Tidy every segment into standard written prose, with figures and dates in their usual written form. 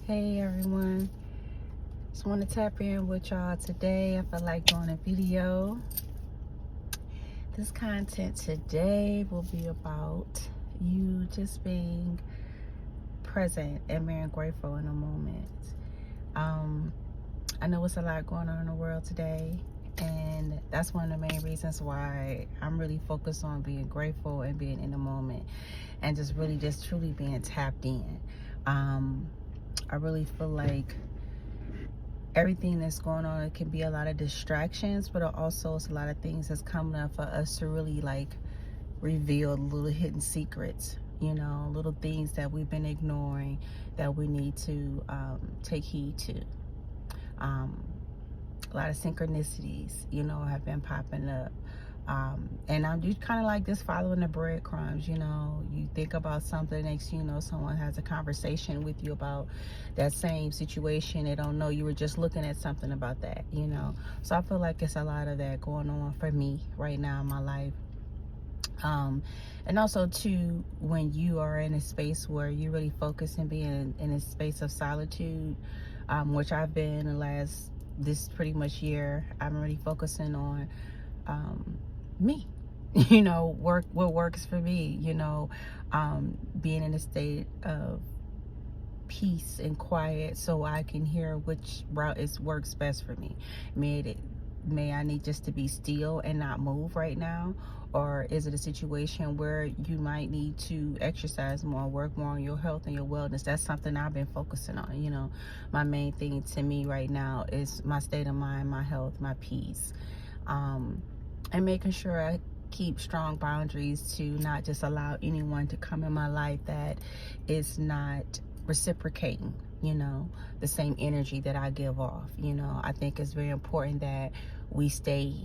Hey everyone, just want to tap in with y'all today. I feel like doing a video. This content today will be about you just being present and being grateful in a moment. I know it's a lot going on in the world today, and that's one of the main reasons why I'm really focused on being grateful and being in the moment and just really just truly being tapped in. I really feel like everything that's going on, it can be a lot of distractions, but also it's a lot of things that's coming up for us to really like reveal little hidden secrets, little things that we've been ignoring that we need to take heed to. A lot of synchronicities, have been popping up. And I'm just kind of like this following the breadcrumbs. You think about something, next someone has a conversation with you about that same situation. They don't know you were just looking at something about that. So I feel like it's a lot of that going on for me right now in my life. And also too, when you are in a space where you really focus and being in a space of solitude, which I've been this pretty much year, I'm really focusing on me, what works for me, being in a state of peace and quiet so I can hear which route works best for me. May I need just to be still and not move right now? Or is it a situation where you might need to exercise more, work more on your health and your wellness? That's something I've been focusing on. My main thing to me right now is my state of mind, my health, my peace. And making sure I keep strong boundaries to not just allow anyone to come in my life that is not reciprocating, the same energy that I give off. I think it's very important that we stay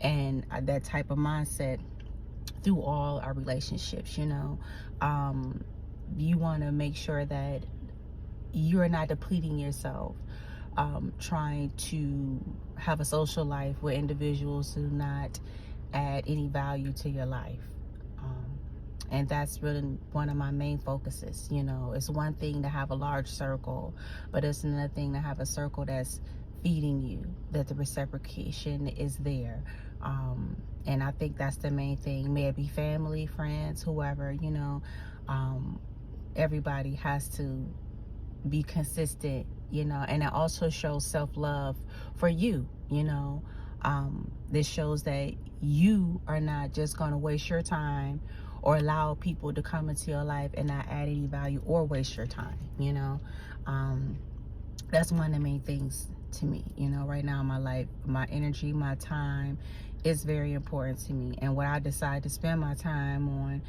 in that type of mindset through all our relationships. You want to make sure that you're not depleting yourself, trying to have a social life with individuals who not add any value to your life. And that's really one of my main focuses. It's one thing to have a large circle, but it's another thing to have a circle that's feeding you, that the reciprocation is there. And I think that's the main thing. May it be family, friends, whoever, everybody has to be consistent, and it also shows self-love for you. This shows that you are not just going to waste your time or allow people to come into your life and not add any value or waste your time. That's one of the main things to me. Right now in my life, my energy, my time is very important to me, and what I decide to spend my time on,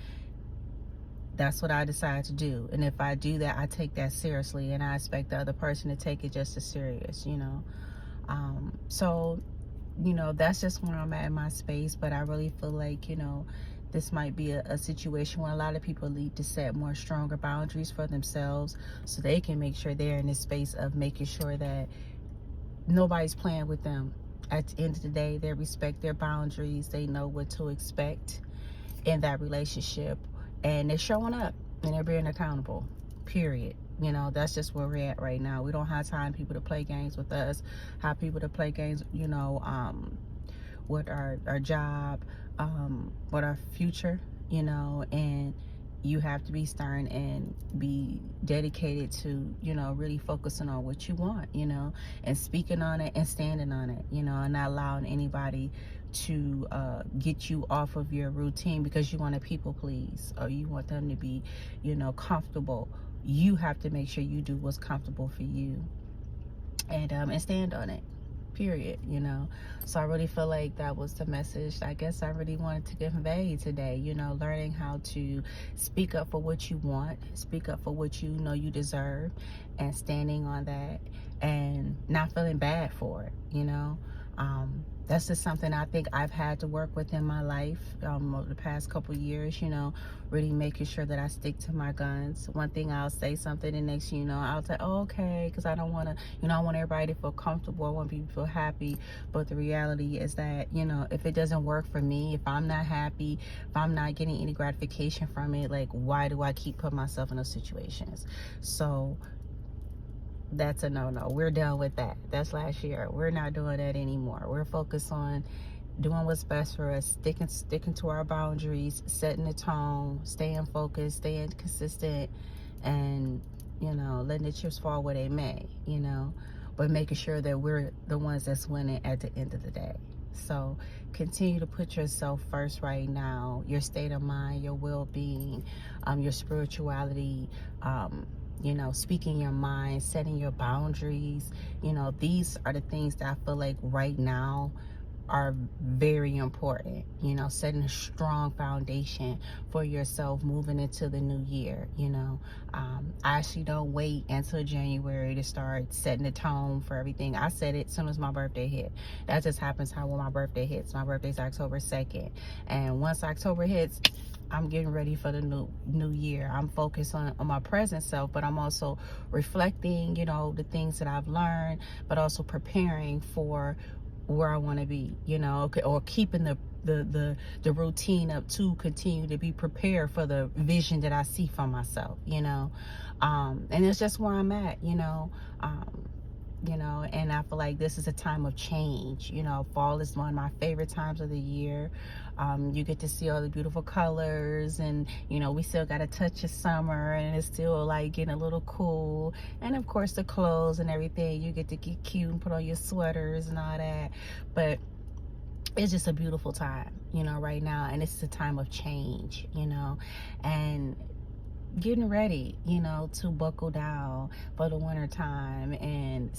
that's what I decide to do. And if I do that, I take that seriously, and I expect the other person to take it just as serious. So that's just where I'm at in my space. But I really feel like this might be a situation where a lot of people need to set more stronger boundaries for themselves, so they can make sure they're in this space of making sure that nobody's playing with them. At the end of the day, they respect their boundaries. They know what to expect in that relationship, and they're showing up and they're being accountable, period. That's just where we're at right now. We don't have time people to play games with us, have people to play games, with our job, with our future, and you have to be stern and be dedicated to, really focusing on what you want, and speaking on it and standing on it, and not allowing anybody to get you off of your routine because you want to people please, or you want them to be, comfortable. You have to make sure you do what's comfortable for you, and stand on it, period. So I really feel like that was the message I guess I really wanted to convey today. Learning how to speak up for what you want, speak up for what you deserve, and standing on that and not feeling bad for it. That's just something I think I've had to work with in my life over the past couple years, really making sure that I stick to my guns. One thing, I'll say something, and next I'll say, oh, okay, because I don't want to, I want everybody to feel comfortable. I want people to feel happy. But the reality is that, if it doesn't work for me, if I'm not happy, if I'm not getting any gratification from it, like, why do I keep putting myself in those situations? So that's a no-no. We're done with that. That's last year. We're not doing that anymore. We're focused on doing what's best for us, sticking to our boundaries, setting the tone, staying focused, staying consistent, and letting the chips fall where they may, but making sure that we're the ones that's winning at the end of the day. So continue to put yourself first right now, your state of mind, your well-being, your spirituality, speaking your mind, setting your boundaries. These are the things that I feel like right now are very important. Setting a strong foundation for yourself moving into the new year. I actually don't wait until January to start setting the tone for everything. I set it as soon as my birthday hit. That just happens how when my birthday hits. My birthday's October 2nd, and once October hits, I'm getting ready for the new year. I'm focused on my present self, but I'm also reflecting, the things that I've learned, but also preparing for where I want to be, or keeping the routine up to continue to be prepared for the vision that I see for myself, and it's just where I'm at, and I feel like this is a time of change. Fall is one of my favorite times of the year. You get to see all the beautiful colors, and we still got a touch of summer, and it's still like getting a little cool, and of course the clothes and everything, you get to get cute and put on your sweaters and all that. But it's just a beautiful time, right now, and it's a time of change, and getting ready, to buckle down for the winter time, and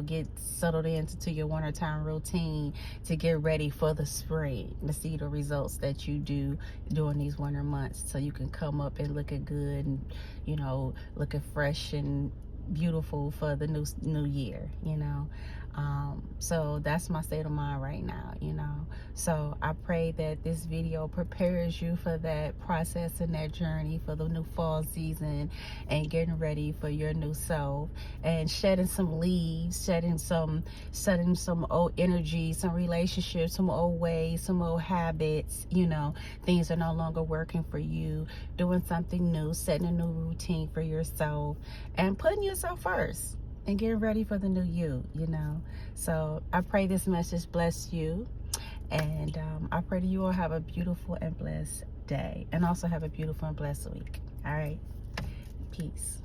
get settled into your wintertime routine to get ready for the spring, to see the results that you do during these winter months, so you can come up and looking good and looking fresh and beautiful for the new year. So that's my state of mind right now. So I pray that this video prepares you for that process and that journey for the new fall season, and getting ready for your new self, and shedding some leaves, setting some old energy, some relationships, some old ways, some old habits, things are no longer working for you, doing something new, setting a new routine for yourself, and putting yourself first, and getting ready for the new you. So I pray this message bless you, and I pray that you all have a beautiful and blessed day, and also have a beautiful and blessed week. All right, peace.